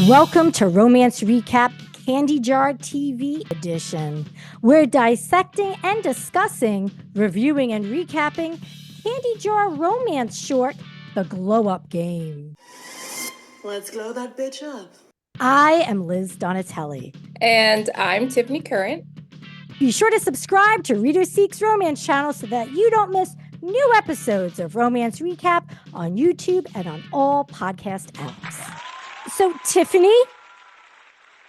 Welcome to Romance Recap CandyJar TV edition. We're dissecting and discussing, reviewing and recapping CandyJar romance short, The Glow Up Game. Let's glow that bitch up. I am Liz Donatelli. And I'm Tiffany Current. Be sure to subscribe to Reader Seeks Romance channel so that you don't miss new episodes of Romance Recap on YouTube and on all podcast apps. So, Tiffany,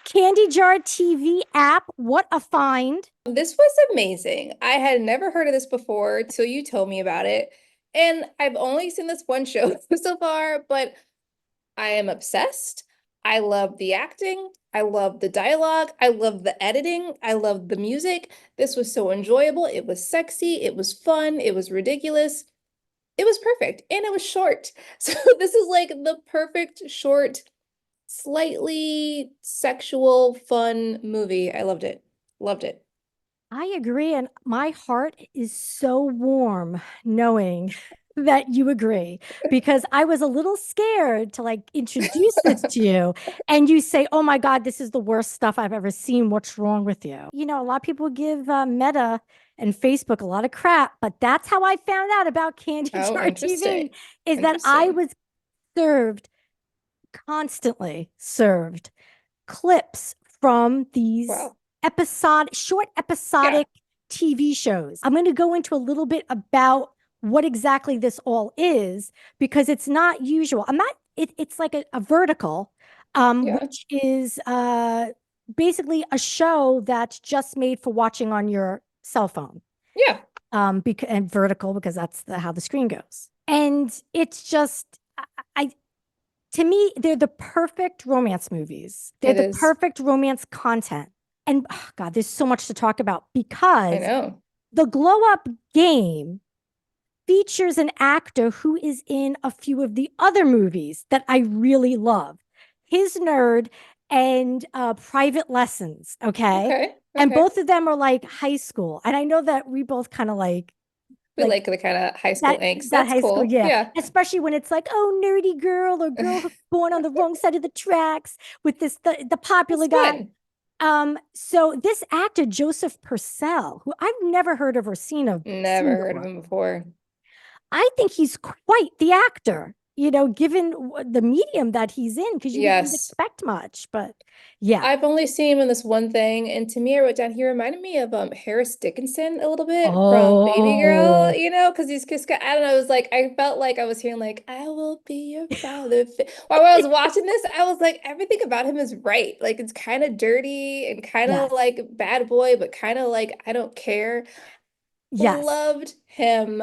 CandyJar TV app, what a find. This was amazing. I had never heard of this before till you told me about it. And I've only seen this one show so far, but I am obsessed. I love the acting. I love the dialogue. I love the editing. I love the music. This was so enjoyable. It was sexy. It was fun. It was ridiculous. It was perfect. And it was short. So this is like the perfect short, slightly sexual, fun movie. I loved it. Loved it. I agree. And my heart is so warm knowing that you agree, because I was a little scared to like introduce this to you and you say, oh my God, this is the worst stuff I've ever seen. What's wrong with you? You know, a lot of people give Meta and Facebook a lot of crap, but that's how I found out about CandyJar TV, is that I was constantly served clips from these short episodic TV shows. I'm going to go into a little bit about what exactly this all is, because it's not usual. It's like a vertical, which is basically a show that's just made for watching on your cell phone. Yeah. And vertical, because that's how the screen goes. And it's just, to me, they're the perfect romance movies. They're the perfect romance content. And oh God, there's so much to talk about, because The Glow Up Game features an actor who is in a few of the other movies that I really love. His Nerd and Private Lessons, okay? And both of them are like high school. And I know that we both kind of like we like the kind of high school angst. That's high cool. School, yeah. Especially when it's like, oh, nerdy girl or girl who's born on the wrong side of the tracks with this the popular guy. So this actor, Joseph Purcell, who I've never heard of or seen of. Never heard of him before. I think he's quite the actor, you know, given the medium that he's in, because you wouldn't expect much. But yeah, I've only seen him in this one thing, and to me, I wrote down, he reminded me of Harris Dickinson a little bit from Baby Girl, you know, because he's just, I don't know, it was like, I felt like I was hearing like, I will be your father. While I was watching this, I was like, everything about him is right. Like, it's kind of dirty and kind of like bad boy, but kind of like, I don't care. Yes. Loved him.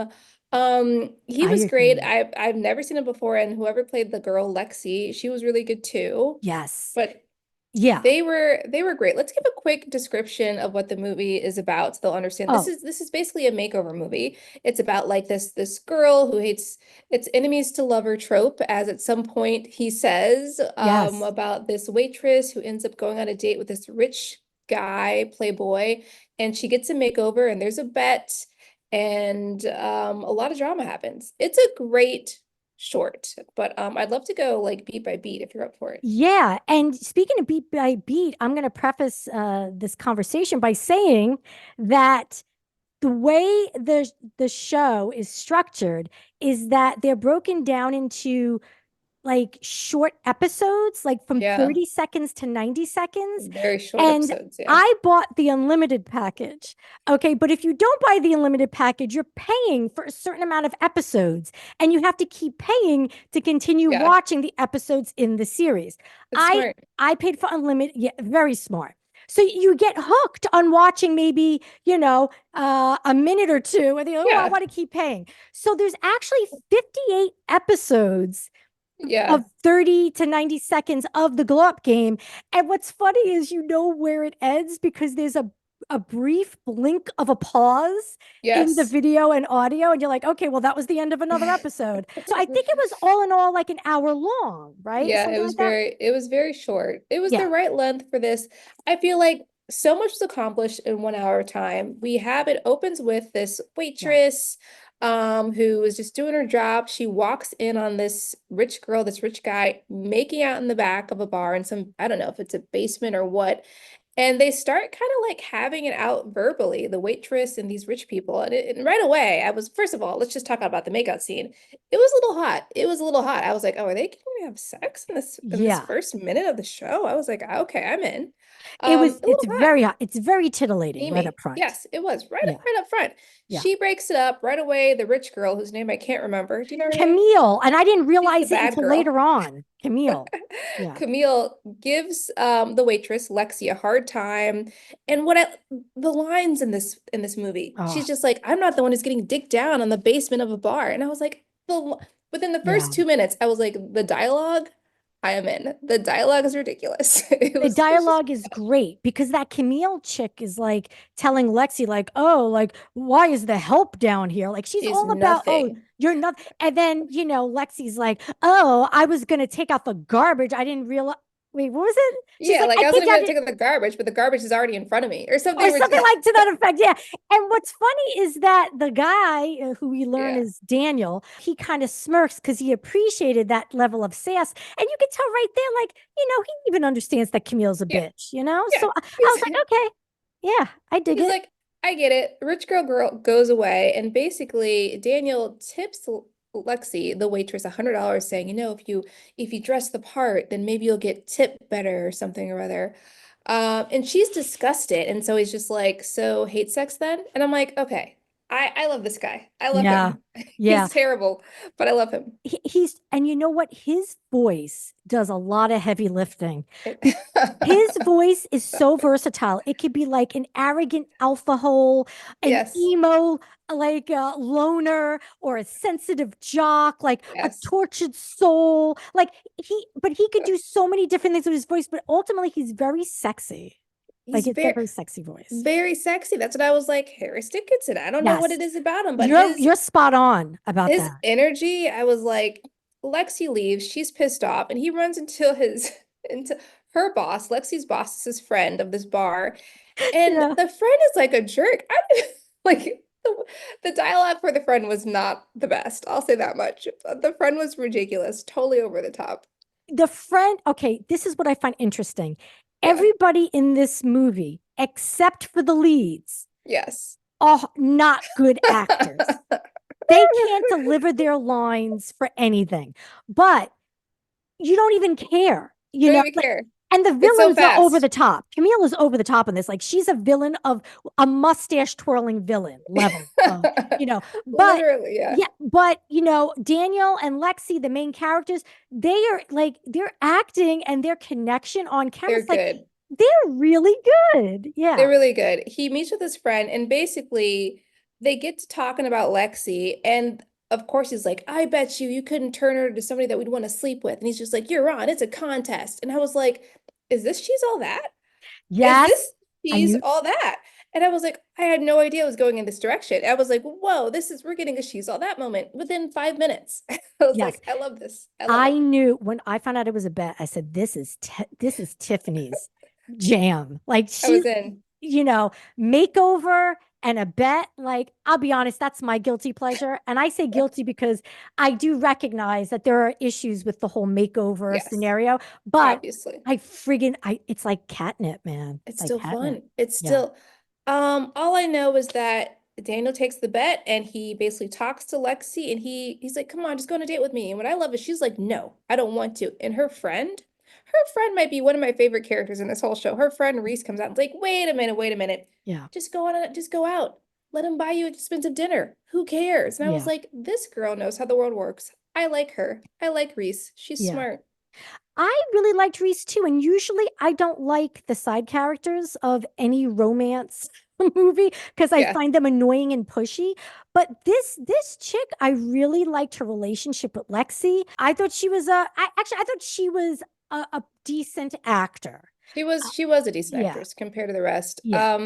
He was great. I've never seen him before, and whoever played the girl Lexi, she was really good too. Yes. But yeah, they were great. Let's give a quick description of what the movie is about so they'll understand. This is basically a makeover movie. It's about like this girl who hates, it's enemies to lover trope, as at some point he says, about this waitress who ends up going on a date with this rich guy, playboy, and she gets a makeover and there's a bet. And a lot of drama happens. It's a great short, but I'd love to go like beat by beat if you're up for it. Yeah. And speaking of beat by beat, I'm going to preface this conversation by saying that the way the show is structured is that they're broken down into like short episodes, like from 30 seconds to 90 seconds. Very short episodes, I bought the unlimited package. Okay, but if you don't buy the unlimited package, you're paying for a certain amount of episodes, and you have to keep paying to continue watching the episodes in the series. I paid for unlimited. Yeah, very smart. So you get hooked on watching maybe, you know, a minute or two, and you're like, oh, I want to keep paying. So there's actually 58 episodes of 30 to 90 seconds of the Glow Up Game. And what's funny is, you know where it ends, because there's a brief blink of a pause in the video and audio, and you're like, okay, well, that was the end of another episode. So I think it was all in all like an hour long, right? Yeah, it was very short. It was the right length for this. I feel like so much was accomplished in 1 hour time. It opens with this waitress who is just doing her job. She walks in on this rich girl, this rich guy making out in the back of a bar in some, I don't know if it's a basement or what. And they start kind of like having it out verbally, the waitress and these rich people. And right away, I was, first of all, let's just talk about the makeout scene. It was a little hot. It was a little hot. I was like, oh, are they going to have sex in this Yeah. first minute of the show? I was like, okay, I'm in. A It's little hot. very hot. It's very tittillating right up Amy. front. Yes, it was Yeah. right up front. Yeah. She breaks it up right away. The rich girl, whose name I can't remember. Do you know her name? Camille. And I didn't She's the realize it bad until girl. later on. Camille. Yeah. Camille gives the waitress Lexi a hard time. And the lines in this movie, she's Oh, just like, I'm not the one who's getting dicked down on the basement of a bar. And I was like, within the yeah. first 2 minutes, I was like, the dialogue, I am in. The dialogue is ridiculous. The It's just dialogue is great because that Camille chick is like telling Lexi, like, oh, like, why is the help down here? Like, she's she's all about, oh, nothing. you're not. And then, Lexi's like, oh, I was going to take out the garbage. I didn't realize. Wait, what was it? She's Yeah, like, like I I think wasn't I even gonna did, take out the garbage, but the garbage is already in front of me, or or something something ridiculous. like to that effect. Yeah. And what's funny is that the guy who we learn Yeah. is Daniel, he kind of smirks because he appreciated that level of sass. And you can tell right there, like, he even understands that Camille's a Yeah. bitch. Yeah. So I was like, okay, yeah, I dig He's it. like, I get it. Rich girl goes away, and basically Daniel tips Lexi, the waitress, $100, saying, if you dress the part, then maybe you'll get tipped better or something or other. And she's disgusted, and so he's just like, so hate sex then? And I'm like, okay, I love this guy. I love Yeah. him. Yeah. He's terrible, but I love him. And you know what? His voice does a lot of heavy lifting. It- His voice is so versatile. It could be like an arrogant alpha hole, an Yes, emo, like a loner, or a sensitive jock, like a yes. tortured soul. But he could do so many different things with his voice, but ultimately he's very sexy. Like He's it's a very sexy voice. very sexy. That's what I was like, Harris Dickinson. I don't know what Yes. it is about him, but You're spot on about his that. energy, I was like, Lexi leaves, she's pissed off, and he runs into into her boss. Lexi's boss is his friend of this bar, and Yeah. the friend is like a jerk. Like the dialogue for the friend was not the best. I'll say that much. The friend was ridiculous, totally over the top. The friend, okay, this is what I find interesting. Yeah. Everybody in this movie, except for the leads, Yes. are not good actors. They can't deliver their lines for anything, but you don't even care, Don't even care. and the It's so villains are over fast. the top. Camille is over the top in this. Like she's a villain of a mustache twirling villain level. But Literally, yeah. yeah, but Daniel and Lexi, the main characters, they are like their acting and their connection on camera They're is like good. they're really good. They're Yeah. really good. He meets with his friend, and basically they get to talking about Lexi. And of course, he's like, I bet you couldn't turn her to somebody that we'd want to sleep with. And he's just like, you're on, it's a contest. And I was like, is this she's all that? Is Yes. this And she's all that? And I was like, I had no idea it was going in this direction. I was like, whoa, we're getting a she's all that moment within 5 minutes. I was yes. like, I love this. I love I it. knew when I found out it was a bet, I said, this is Tiffany's jam. Like I was she's, in. makeover and a bet. Like, I'll be honest, that's my guilty pleasure. And I say guilty because I do recognize that there are issues with the whole makeover Yes, scenario, but obviously. it's like catnip, man. It's Like still catnip. fun. It's Yeah. still all I know is that Daniel takes the bet and he basically talks to Lexi and he's like, come on, just go on a date with me. And what I love is she's like, no, I don't want to. And her friend might be one of my favorite characters in this whole show. Her friend Reese comes out and's like, wait a minute. Yeah. Just go out. Let him buy you expensive dinner. Who cares? And I was Yeah. like, this girl knows how the world works. I like her. I like Reese. She's Yeah. smart. I really liked Reese too. And usually I don't like the side characters of any romance movie because I Yeah. find them annoying and pushy. But this chick, I really liked her relationship with Lexi. I thought she was I thought she was a decent actor. She was a decent Yeah. actress compared to the rest. Yeah.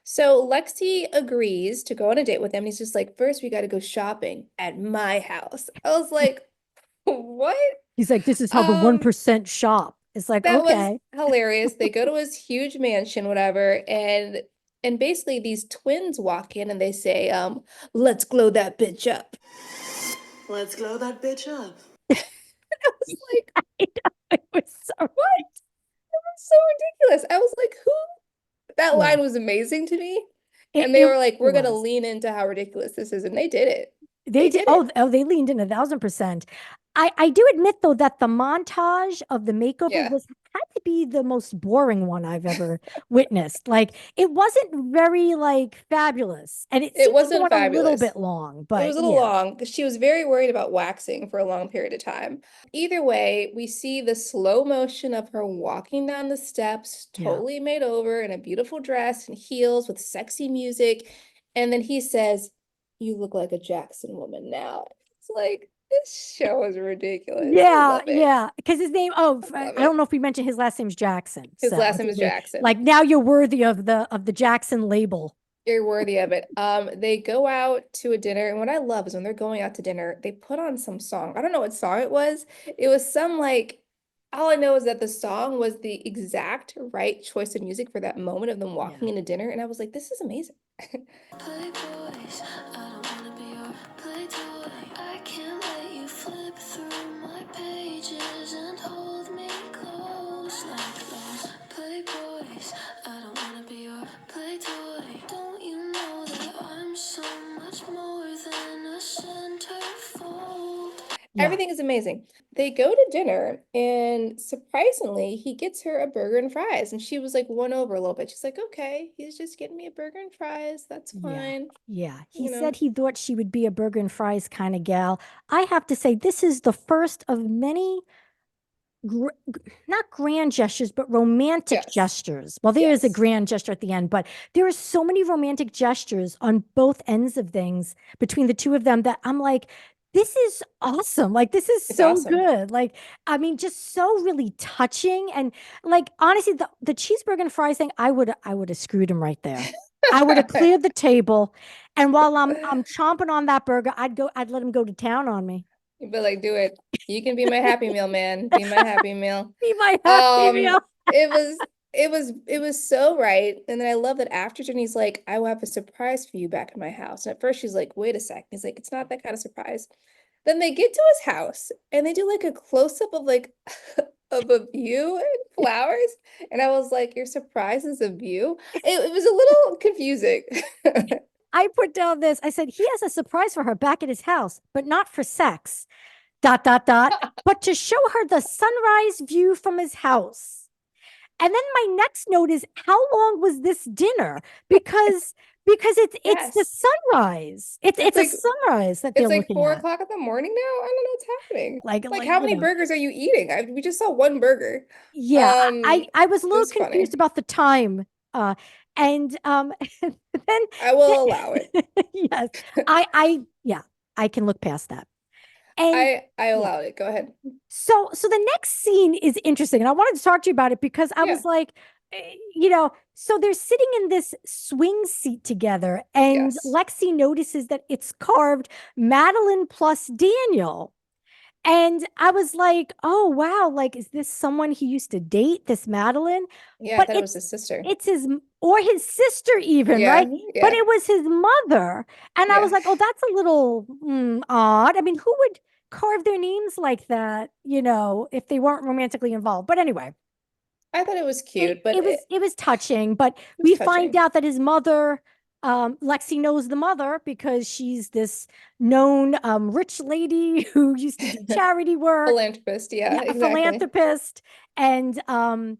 So Lexi agrees to go on a date with him. He's just like, first we got to go shopping at my house. I was like, what? He's like, this is how the Um, 1% shop. It's like, that was okay. hilarious. They go to his huge mansion, whatever, and And basically these twins walk in and they say, let's glow that bitch up. Let's glow that bitch up. I was like, I know, it was so what? It was so ridiculous. I was like, who? That Yeah. line was amazing to me. It, And they it were like, we're gonna was. lean into how ridiculous this is. And they did it. They did. did it. Oh, they leaned in 1,000%. I do admit though that the montage of the makeover Yeah. was had to be the most boring one I've ever witnessed. Like it wasn't very like fabulous, and it It seemed to go wasn't on a little fabulous. bit long. It But was a little yeah, long because she was very worried about waxing for a long period of time. Either way, we see the slow motion of her walking down the steps, yeah, totally made over in a beautiful dress and heels with sexy music. And then he says, you look like a Jackson woman now. It's like, this show is ridiculous. I yeah, love it. yeah. Because his name. Oh, Love I don't it. know if we mentioned his last name's Jackson. His So last name is Jackson. like now you're worthy of the Jackson label. You're worthy of it. They go out to a dinner, and what I love is when they're going out to dinner, they put on some song. I don't know what song it was. It was some like, all I know is that the song was the exact right choice of music for that moment of them walking Yeah. into dinner, and I was like, this is amazing. Playboys, I don't wanna be your play toy. I can't let you flip through my pages and hold me close like those playboys. I don't wanna be your play toy. Don't you know that I'm so much more than a centerfold? Yeah. Everything is amazing. They go to dinner, and surprisingly, he gets her a burger and fries. And she was like won over a little bit. She's like, okay, he's just getting me a burger and fries. That's Yeah. fine. Yeah. He You said know, he thought she would be a burger and fries kind of gal. I have to say, this is the first of many, not grand gestures, but romantic yes, gestures. Well, there is a yes. grand gesture at the end, but there are so many romantic gestures on both ends of things between the two of them that I'm like, this is awesome. Like, this is It's so awesome. good. Like, I mean, just so really touching. And like, honestly, the cheeseburger and fries thing, I would have screwed him right there. I would have cleared the table. And while I'm chomping on that burger, I'd let him go to town on me. But like, do it. You can be my Happy Meal, man. Be my Happy Meal. Be my happy Um, meal. it was so right. And then I love that after Jenny's like, I will have a surprise for you back in my house. And at first she's like, wait a sec. He's like, it's not that kind of surprise. Then they get to his house and they do like a close-up of like of a view and flowers. And I was like, your surprise is a view? It was a little confusing. I put down this. I said, he has a surprise for her back at his house, but not for sex. Dot, dot, dot. But to show her the sunrise view from his house. And then my next note is, how long was this dinner? Because it's the Yes. sunrise. It's It's a like sunrise that they're It's like looking 4 o'clock in the morning now. I don't know what's happening. Like, Like how you many know. burgers are you eating? We just saw one burger. Yeah, I was a It little was funny. confused about the time. And then I will allow it. yes, yeah, I can look past that. And I yeah. allowed it. Go ahead. So the next scene is interesting, and I wanted to talk to you about it because I Yeah. was like, so they're sitting in this swing seat together, and Yes. Lexi notices that it's carved Madeline plus Daniel. And I was like, oh wow, like is this someone he used to date, this Madeline? Yeah, I But thought it was his sister. it's his or his sister even, Yeah. right? But Yeah. it was his mother. And I was Yeah. like, oh, that's a little odd. I mean, who would carve their names like that, if they weren't romantically involved? But anyway, I thought it was it, cute, but it was it it was touching, but was we find touching. out that his mother, Lexi knows the mother because she's this known rich lady who used to do charity work. Philanthropist. Yeah, Yeah, a exactly. philanthropist. And oh,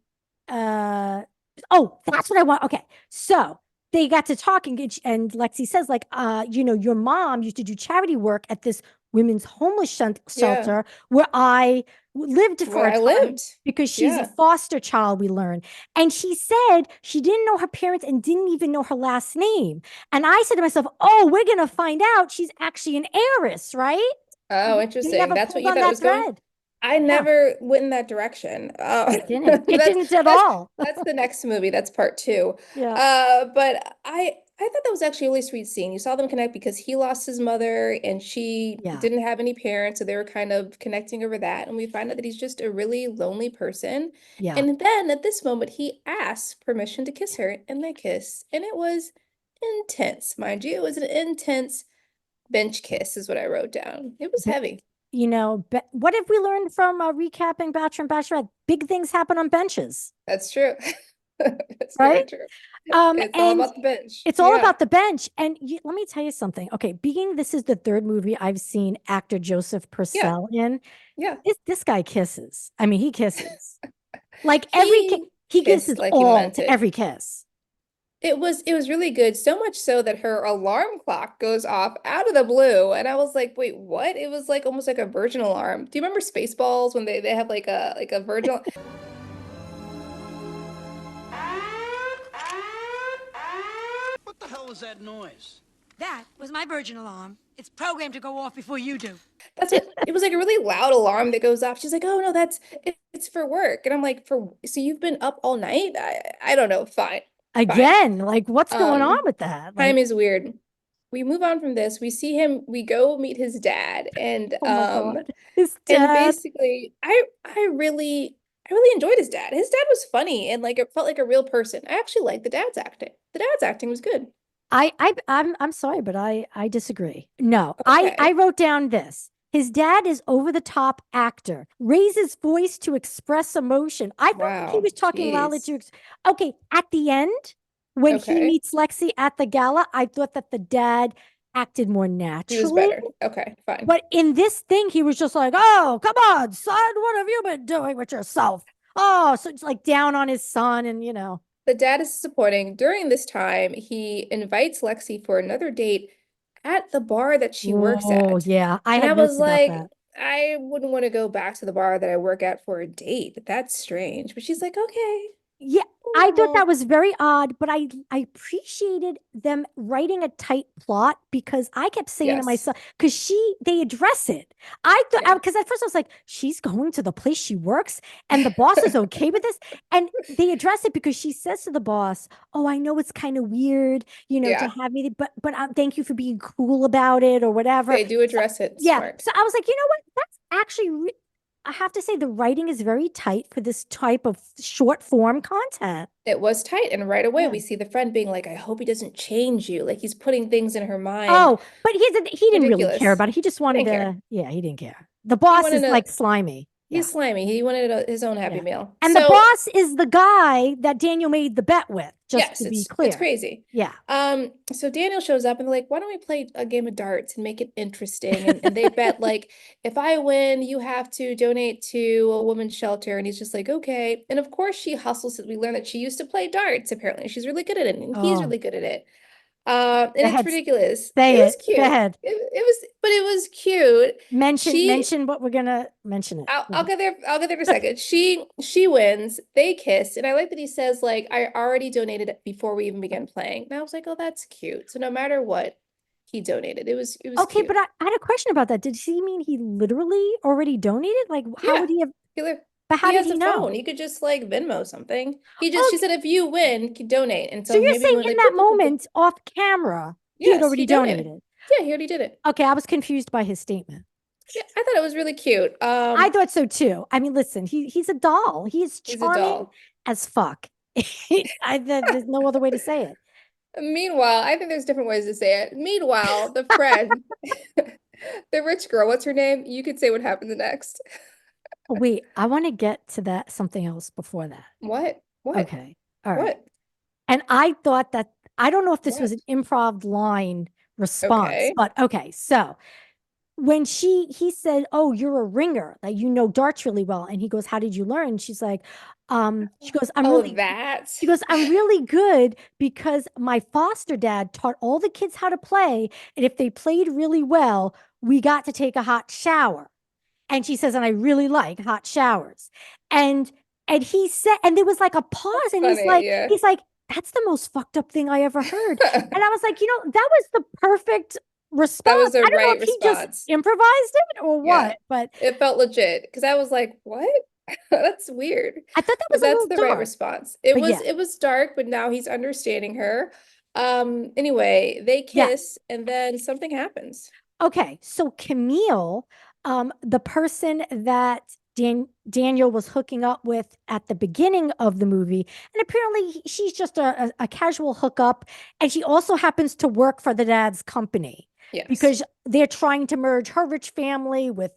that's what I want. Okay. So they got to talking, and Lexi says, like, your mom used to do charity work at this women's homeless Yeah. shelter where I lived for Where a I time lived. because she's a Yeah. foster child, we learned. And she said she didn't know her parents and didn't even know her last name. And I said to myself, oh, we're going to find out she's actually an heiress, right? Oh, They interesting. never That's what pulled you on thought it that was going? thread. I Yeah, never went in that direction. it didn't. It That's didn't at that's all. that's the next movie. That's part two. Yeah. But thought that was actually a really sweet scene. You saw them connect because he lost his mother and she Yeah. didn't have any parents, so they were kind of connecting over that. And we find out that he's just a really lonely person. Yeah. And then at this moment, he asks permission to kiss her, and they kiss. And it was intense, mind you. It was an intense bench kiss, is what I wrote down. It was Be- heavy. You know, what have we learned from recapping Bachelor and Bachelorette? Big things happen on benches, That's true. That's very right? true. It's all And about the bench. it's all Yeah. about the bench. And let me tell you something. Okay, being this is the third movie I've seen actor Joseph Purcell in. Yeah. This guy kisses. I mean, he kisses. Like every he gives kissed his like he all meant to it. every kiss. It was really good, so much so that her alarm clock goes off out of the blue, and I was like, "Wait, what?" It was like almost like a Virgin alarm. Do you remember Spaceballs when they have like a Virgin? What the hell was that noise? That was my Virgin alarm. It's programmed to go off before you do. That's what it was, like a really loud alarm that goes off. She's like, "Oh no, it's for work," and I'm like, so you've been up all night? I don't know. Fine. Again, like what's going on with that? Time Like, is weird. We move on from this. We see him. We go meet his dad, and oh my God. His and dad. basically, I really enjoyed his dad. His dad was funny and like it felt like a real person. I actually liked the dad's acting. The dad's acting was good. I'm sorry, but I disagree. No, I Okay. wrote down this. His dad is over the top actor, raises voice to express emotion. I felt like he Wow, was talking loudly jeez. okay, at the end, when he Okay. meets Lexi at the gala, I thought that the dad acted more He was naturally. better. Okay, fine. But in this thing, he was just like, "Oh, come on, son, what have you been doing with yourself?" Oh, so it's like down on his son, and The dad is supporting. During this time, he invites Lexi for another date at the bar that she works oh at. yeah, I And had I was notes about like, that. I wouldn't want to go back to the bar that I work at for a date. That's strange. But she's like, okay. Yeah, I thought that normal. was very odd, but I appreciated them writing a tight plot because I kept saying to Yes. myself, because they address it. I thought, Yeah. because at first I was like, she's going to the place she works and the boss is okay with this. And they address it because she says to the boss, "Oh, I know it's kind of weird, to Yeah. have me, but thank you for being cool about it," or whatever. They do address it. Yeah. Smart. So I was like, you know what? That's actually, I have to say, the writing is very tight for this type of short form content. It was tight. And right away, Yeah. we see the friend being like, I hope he doesn't change you. Like he's putting things in her mind. Oh, but he didn't really Ridiculous. care about it. He just wanted didn't to, care. yeah, he didn't care. The boss wanted is to- like slimy. He's slimy. He wanted his own happy Yeah. meal. And the boss is the guy that Daniel made the bet with, just yes, to be it's clear. crazy. Yeah. So Daniel shows up and they're like, why don't we play a game of darts and make it interesting? And they bet like, if I win, you have to donate to a women's shelter. And he's just like, okay. And of course she hustles. We learn that she used to play darts, apparently. She's really good at it, and he's Oh. really good at it. And Go ahead, it's ridiculous. say It was it. cute. Go ahead. But it was cute. Mention what we're gonna mention it. I'll get there. I'll get there in a second. She wins. They kiss, and I like that he says like, "I already donated it before we even began playing." And I was like, "Oh, that's cute." So no matter what, he donated. It was Okay, cute. but I had a question about that. Did he mean he literally already donated? Like, how Yeah. would he have? He But how he did has he a know? phone. He could just like Venmo something. She said, if you win, you can donate. And So so you're maybe saying when, in like, that boop, boop, boop, boop. moment, off camera, he had Yes, already he donated. donated. Yeah, he already did it. Okay, I was confused by his statement. Yeah, I thought it was really cute. I thought so too. I mean, listen, he's a doll. He's He's a charming doll. as fuck. There's no other way to say it. Meanwhile, I think there's different ways to say it. Meanwhile, the friend, the rich girl, what's her name? You could say what happened next. Wait, I want to get to that something else before that. What? Okay. All right. What? And I thought that I don't know if this was What? an improv line response, Okay. but okay. So when he said, "Oh, you're a ringer, like you know darts really well," and he goes, "How did you learn?" She's like, she goes, "I'm Oh, really." that. She goes, "I'm really good because my foster dad taught all the kids how to play, and if they played really well, we got to take a hot shower." And she says, "And I really like hot showers." And he said, and there was like a pause, and funny, he's like, "That's the most fucked up thing I ever heard." And I was like, that was the perfect response. was the I don't know right if he response. just improvised it or Yeah. what, but It felt legit because I was like, what? That's weird. I thought that But was a that's little the dark. right response. It But was yeah. it was dark, but now he's understanding her. Anyway, they Yeah. kiss and then something happens. Okay, so Camille, the person that Daniel was hooking up with at the beginning of the movie, and apparently she's just a casual hookup, and she also happens to work for the dad's company Yes. because they're trying to merge her rich family with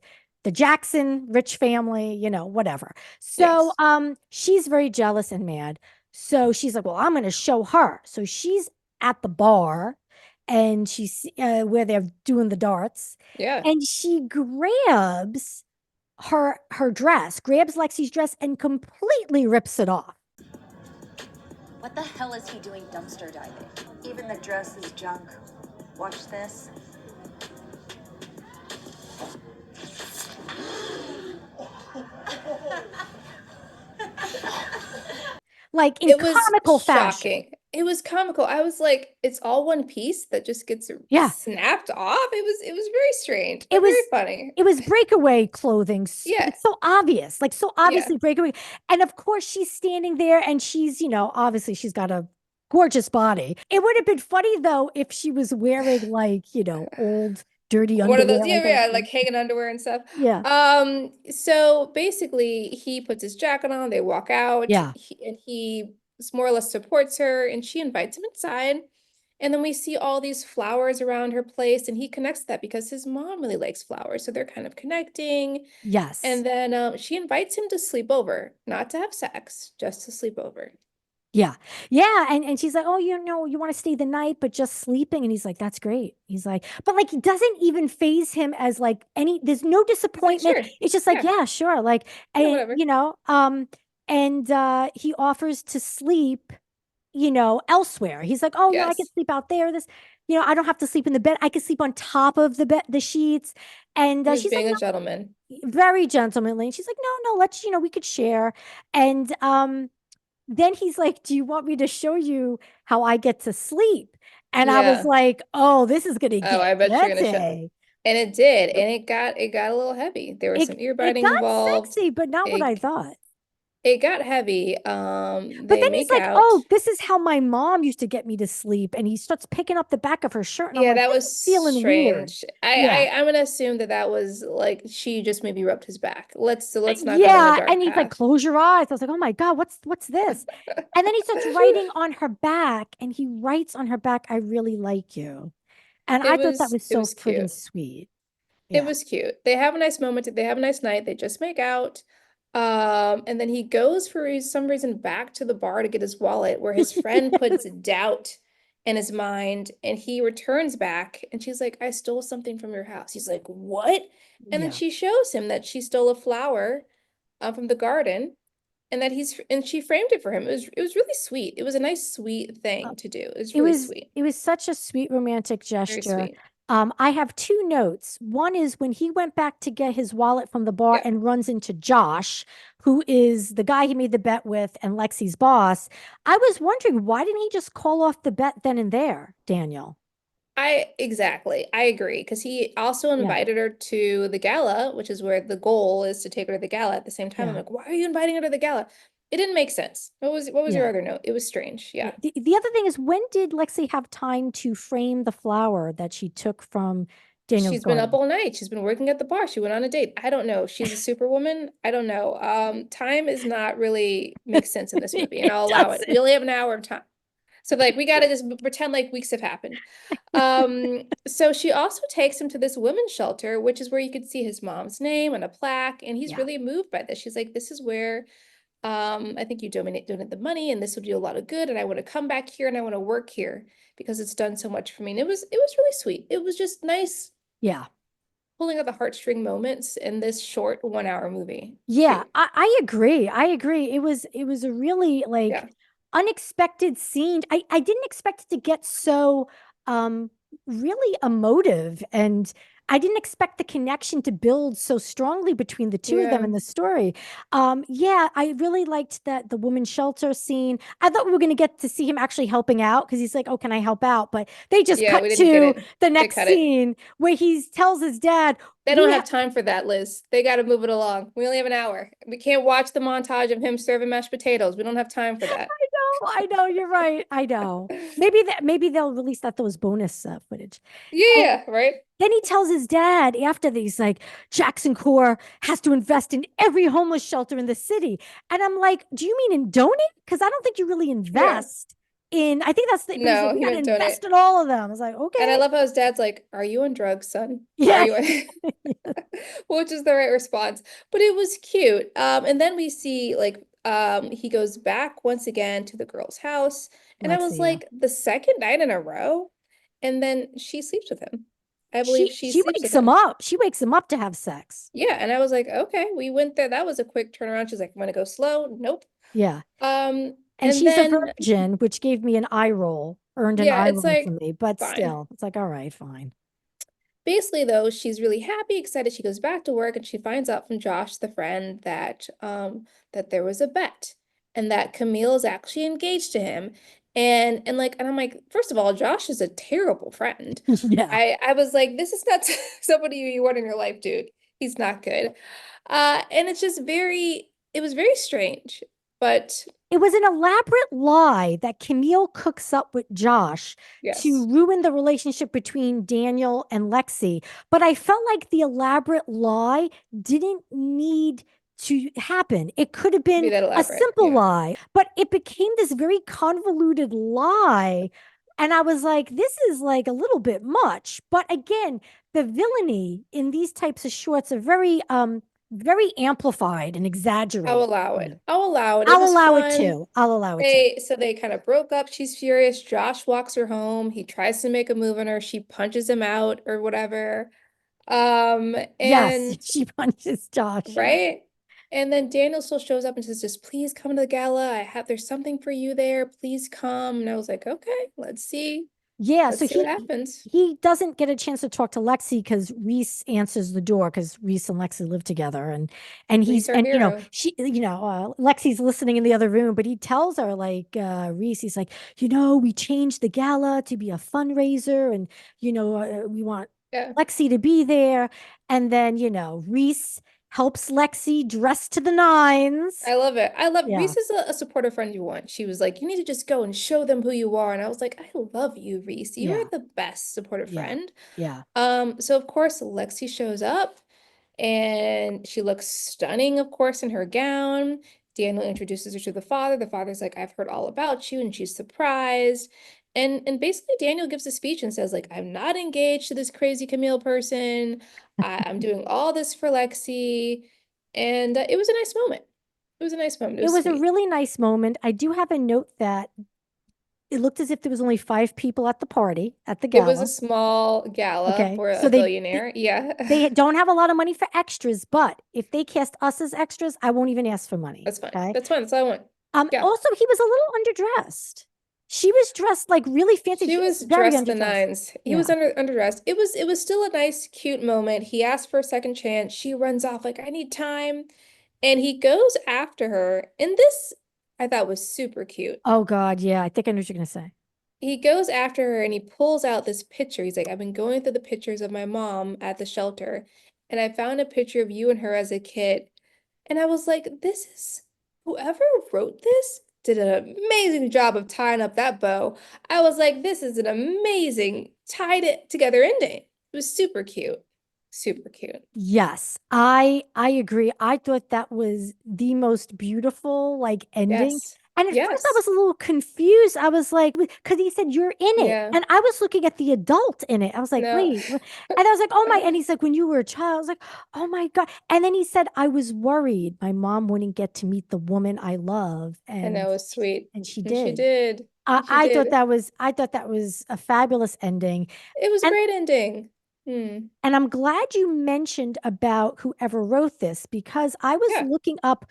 the Jackson rich family, whatever. So, Yes. she's very jealous and mad. So she's like, "Well, I'm going to show her." So she's at the bar and she's where they're doing the darts, Yeah. and she grabs her dress, grabs Lexi's dress, and completely rips it off. What the hell is he doing dumpster diving? Even the dress is junk. Watch this. Like in It was comical fashion. shocking. It was comical. I was like, it's all one piece that just gets Yeah. snapped off. It was very strange, It but was very funny. It was breakaway clothing. Yeah. It's so obvious, like so obviously Yeah. breakaway. And of course, she's standing there and she's, obviously she's got a gorgeous body. It would have been funny though if she was wearing like, old dirty One of those, underwear. like hanging underwear and stuff. Yeah. So basically he puts his jacket on, they walk out, Yeah. and he more or less supports her, and she invites him inside. And then we see all these flowers around her place, and he connects that because his mom really likes flowers. So they're kind of connecting. Yes. And then she invites him to sleep over, not to have sex, just to sleep over. Yeah. Yeah. And she's like, "Oh, you want to stay the night, but just sleeping." And he's like, "That's great." He's like, but like, he doesn't even phase him as like there's no disappointment. sure. It's just like, Yeah. "Yeah, sure." Like, Yeah, and, whatever. he offers to sleep, elsewhere. He's like, "Oh, yeah, I can Yes. sleep out there. I don't have to sleep in the bed. I can sleep on top of the sheets." And He was she's like, being a gentleman. very gentlemanly. And she's like, "No, no, let's, we could share." And, then he's like, "Do you want me to show you how I get to sleep?" And I was Yeah. like, "Oh, this is gonna Oh, get I bet you're gonna show. sexy." And it did, and it got a little heavy. There was some ear It biting got involved. sexy, but not what I It thought. it got heavy. But They then he's make like, out. "Oh, this is how my mom used to get me to sleep." And he starts picking up the back of her shirt, and I'm Yeah, like, that "This was is feeling weird." strange. Yeah. I'm gonna assume that was like she just maybe rubbed his back. Let's not go down Yeah, the dark and he's like, path. "Close your eyes." I was like, "Oh my God, what's this?" And then he starts writing on her back, and he writes on her back, "I really like you." And I thought that was It so was friggin' cute. sweet. It Yeah. was cute. They have a nice moment. They have a nice night. They just make out. And then he goes for some reason back to the bar to get his wallet, where his friend puts doubt in his mind, and he returns back, and she's like, "I stole something from your house." He's like, "What?" And then Yeah. she shows him that she stole a flower from the garden, and she framed it for him. It was really sweet. It was a nice, sweet thing to do. It was It really was sweet. it was such a sweet romantic Very gesture. sweet. I have two notes. One is when he went back to get his wallet from the bar Yeah. and runs into Josh, who is the guy he made the bet with and Lexi's boss. I was wondering, why didn't he just call off the bet then and there, Daniel? Exactly. I agree. Because he also Yeah. invited her to the gala, which is where the goal is to take her to the gala at the same time. I'm Yeah. like, why are you inviting her to the gala? It didn't make sense. What was your Yeah. other note? It was strange. Yeah. The other thing is, when did Lexi have time to frame the flower that she took from Daniel's She's been up garden? all night. She's been working at the bar. She went on a date. I don't know. She's a superwoman. I don't know. Time is not really makes sense in this movie, and It I'll allow it. doesn't. We only have an hour of time. So like we gotta just pretend like weeks have happened. So she also takes him to this women's shelter, which is where you could see his mom's name on a plaque, and he's Yeah. really moved by this. She's like, "This is where I think you donate the money, and this will do a lot of good, and I want to come back here and I want to work here because it's done so much for me." And it was really sweet. It was just nice Yeah. pulling out the heartstring moments in this short 1 hour movie. Yeah, Cute. I agree. I agree. It was a really Yeah. unexpected scene. I didn't expect it to get so um really emotive, and I didn't expect the connection to build so strongly between the two of them Yeah. in the story. Yeah, I really liked that the women's shelter scene. I thought we were going to get to see him actually helping out because he's like, "Oh, can I help out?" But they just Yeah, cut we didn't get to it. the They next cut it. scene where he tells his dad, They don't have time for that, Liz. They got to move it along. We only have an hour. We can't watch the montage of him serving mashed potatoes. We don't have time for that. I know, you're right. I know. Maybe they'll release those bonus footage. And Yeah, right. then he tells his dad after that, he's like, Jackson Core has to invest in every homeless shelter in the city. And I'm like, do you mean in donate? Because I don't think you really Yeah. invest in, I think that's the, but he's like, No, we he got to meant donate. invest in all of them. I was like, And I okay. love how his dad's like, "Are you on drugs, son? Are Yeah. you on?" Which is the right response. But it was cute. And then we see like he goes back once again to the girl's house. And I was Lexi, yeah. like, the second night in a row. And then she sleeps with him. I believe she She sleeps with wakes him him. up. She wakes him up to have sex. Yeah, and I was like, okay, we went there. That was a quick turnaround. She's like, I'm gonna go slow. Nope. Yeah. And And she's a then virgin, which gave me an eye roll, earned an yeah, eye it's roll for like me. But fine. still, it's like, all right, fine. Basically, though, she's really happy, excited. She goes back to work and she finds out from Josh, the friend, that there was a bet and that Camille is actually engaged to him. And I'm like, first of all, Josh is a terrible friend. Yeah. I was like, this is not somebody you want in your life, dude. He's not good. And it's just it was very strange, but It was an elaborate lie that Camille cooks up with Josh to yes, ruin the relationship between Daniel and Lexi. But I felt like the elaborate lie didn't need to happen. It could have be been that a elaborate. simple Yeah. lie, but it became this very convoluted lie. And I was like, this is like a little bit much. But again, the villainy in these types of shorts are very amplified and I'll exaggerated. allow it. I'll allow it. It I'll was allow it fun. too. I'll allow it too. They kind of broke up. She's furious. Josh walks her home. He tries to make a move on her. She punches him out or whatever. Yes, And she punches Josh. Yeah. right? And then Daniel still shows up and says, just please come to the gala. There's something for you there. Please come. And I was like, okay, let's see. Yeah, Let's so see what happens. he doesn't get a chance to talk to Lexi because Reese answers the door because Reese and Lexi live together and Reese, he's our and hero. Lexi's listening in the other room, but he tells her like Reese, he's like, we changed the gala to be a fundraiser and we want Yeah. Lexi to be there. And then, Reese helps Lexi dress to the nines. I love it. I love Yeah, Reese is a supportive friend you want. She was like, you need to just go and show them who you are. And I was like, I love you, Reese. You are yeah, the best supportive yeah, friend. yeah. So of course Lexi shows up and she looks stunning, of course, in her gown. Daniel introduces her to the father. The father's like, I've heard all about you, and she's surprised. And basically Daniel gives a speech and says, like, I'm not engaged to this crazy Camille person. I'm doing all this for Lexi. And it was a nice moment. It was a nice moment. It It was was a sweet. really nice moment. I do have a note that it looked as if there was only 5 people at the party, at the It was a gala. small gala Okay. for So a billionaire. Yeah. they don't have a lot of money for extras, but if they cast us as extras, I won't even ask for money. That's fine. Okay. That's fine. That's all I want. Yeah. Also he was a little underdressed. She was dressed like really fancy. She He was very dressed the underdressed. nines. He Yeah. was underdressed. It was still a nice, cute moment. He asked for a second chance. She runs off like, I need time. And he goes after her. And this I thought was super cute. Oh God, yeah. I think I know what you're gonna say. He goes after her and he pulls out this picture. He's like, I've been going through the pictures of my mom at the shelter, and I found a picture of you and her as a kid. And I was like, this is whoever wrote this did an amazing job of tying up that bow. I was like, this is an amazing tied it together ending. It was super cute. Super cute. Yes, I agree. I thought that was the most beautiful like ending. Yes. And at first I Yes. was a little confused. I was like, because he said you're in it. Yeah. And I was looking at the adult in it. I was like, No. wait. And I was like, oh my. And he's like, when you were a child, I was like, oh my God. And then he said, I was worried my mom wouldn't get to meet the woman I love. I know it was sweet. And she And she did. did. I, And she I thought did. that was a fabulous ending. It was a And great ending. Hmm. and I'm glad you mentioned about whoever wrote this because I was Yeah. looking up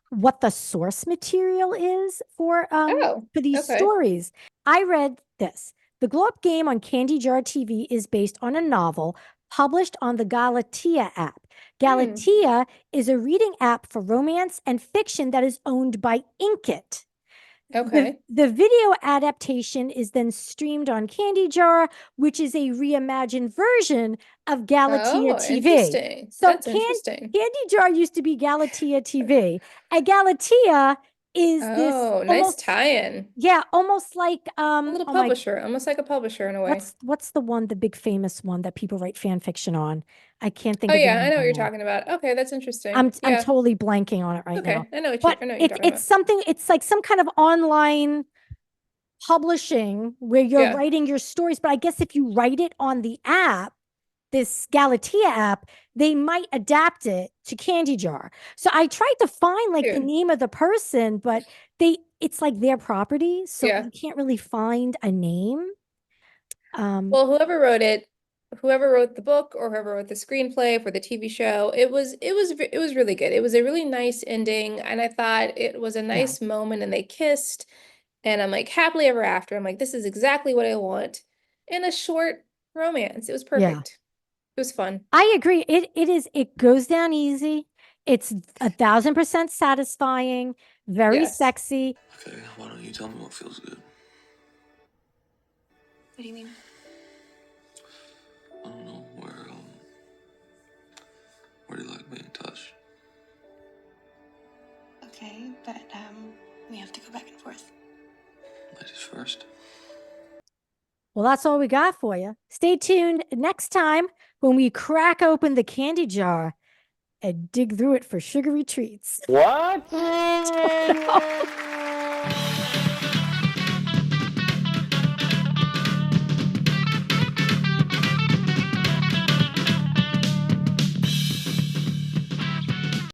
what the source material is Oh, for these okay. stories. I read this. The Glow Up game on CandyJar TV is based on a novel published on the Galatea app. Hmm. Galatea is a reading app for romance and fiction that is owned by Inkit. Okay. The video adaptation is then streamed on CandyJar, which is a reimagined version of Galatea Oh, TV. interesting. So That's interesting. CandyJar used to be Galatea TV, and Galatea is this Oh, nice almost, tie-in. yeah, almost like A little oh my, publisher, almost like a publisher in a way. what's the one, the big famous one that people write fan fiction on? I can't think Oh of the yeah, I name know what you're now. talking about. Okay, that's interesting. I'm Yeah. totally blanking on it right now. Okay, I know But what you're talking it's about. something, it's like some kind of online publishing where you're Yeah. writing your stories. But I guess if you write it on the app, this Galatea app, they might adapt it to CandyJar. So I tried to find like the Dude. name of the person, but it's like their property, so Yeah. you can't really find a name. Well, whoever wrote it, whoever wrote the book or whoever wrote the screenplay for the TV show, it was really good. It was a really nice ending, and I thought it was a nice moment, and they kissed, and I'm like happily ever after. I'm like, this is exactly what I want in a short romance. It was Yeah. perfect. It was fun. I agree. It goes down easy. It's 1,000% satisfying, very Yes. sexy. Okay, why don't you tell me what feels good? What do you mean? I don't know, where do you like being touched? Okay, but we have to go back and forth. Ladies first. Well, that's all we got for you. Stay tuned next time when we crack open the candy jar and dig through it for sugary treats. What? Don't know.